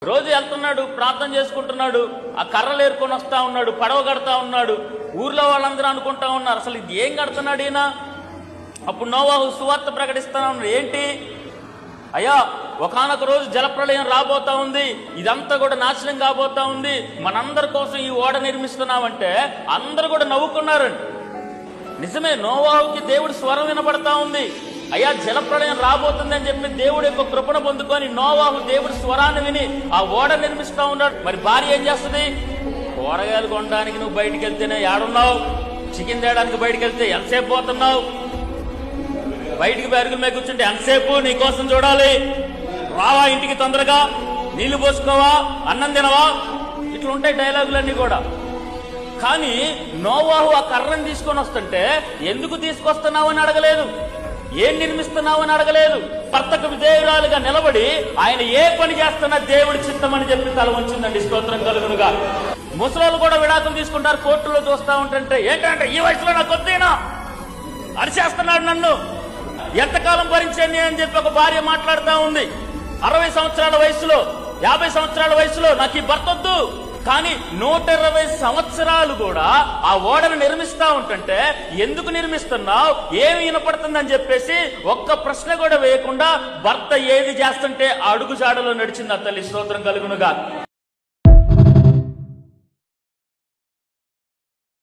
రోజు వెళ్తున్నాడు, ప్రార్థన చేసుకుంటున్నాడు, ఆ కర్రలు ఏరుకొని వస్తా ఉన్నాడు, పడవ కడతా ఉన్నాడు. ఊర్లో వాళ్ళందరూ అనుకుంటా ఉన్నారు, అసలు ఇది ఏం కడుతున్నాడు ఈయన. అప్పుడు నోవాహు సువార్త ప్రకటిస్తా ఉన్నాడు. ఏంటి అయ్యా, ఒకానొక రోజు జలప్రళయం రాబోతా ఉంది, ఇదంతా కూడా నాశనం కాబోతా ఉంది, మనందరి కోసం ఈ ఓడ నిర్మిస్తున్నామంటే అందరూ కూడా నవ్వుకున్నారండి. నిజమే, నోవాహుకి దేవుడి స్వరం వినపడతా ఉంది. అయ్యా, జలప్రళయం రాబోతుందని చెప్పి దేవుడి యొక్క కృపణ పొందుకొని నోవాహు దేవుడి స్వరాన్ని విని ఆ ఓడ నిర్మిస్తా ఉన్నాడు. మరి భార్య ఏం చేస్తుంది? కూరగాయలు కొనడానికి నువ్వు బయటికి వెళ్తేనే ఏడున్నావు, చికెన్ తేయడానికి బయటికి వెళ్తే ఎంతసేపు పోతున్నావు, బయటికి బెరుగుల మీద కూర్చుంటే ఎంతసేపు నీ కోసం చూడాలి, రావా ఇంటికి తొందరగా, నీళ్లు పోసుకోవా, అన్నం తినవా, ఇట్లా ఉంటాయి డైలాగులన్నీ కూడా. కానీ నోవాహు ఆ కర్రను తీసుకొని వస్తుంటే ఎందుకు తీసుకొస్తున్నావు అని అడగలేదు, ఏం నిర్మిస్తున్నావు అని అడగలేదు. భర్తకు విధేయురాలుగా నిలబడి ఆయన ఏ పని చేస్తున్నా దేవుడి చిత్తం అని చెప్పి తల ఉంచిందండి. స్తోత్రం కలుగునుగా. ముసలోళ్ళు కూడా విడాకులు తీసుకుంటారు, కోర్టులో చూస్తా ఉంటుంటే ఏంటంటే ఈ వయసులో నాకు వద్దేనా, అరిచేస్తున్నాడు నన్ను, ఎంతకాలం భరించాను అని చెప్పి ఒక భార్య మాట్లాడుతూ ఉంది. 60 సంవత్సరాల వయసులో, 50 సంవత్సరాల వయసులో నాకు ఈ భర్త వద్దు. కానీ 120 సంవత్సరాలు కూడా ఆ ఓడను నిర్మిస్తా ఉంటుంటే ఎందుకు నిర్మిస్తున్నావు, ఏమి వినపడుతుందని చెప్పేసి ఒక్క ప్రశ్న కూడా వేయకుండా భర్త ఏది చేస్తుంటే ఆ అడుగు జాడలో నడిచింది ఆ తల్లి. స్తోత్రం కలుగునుగా.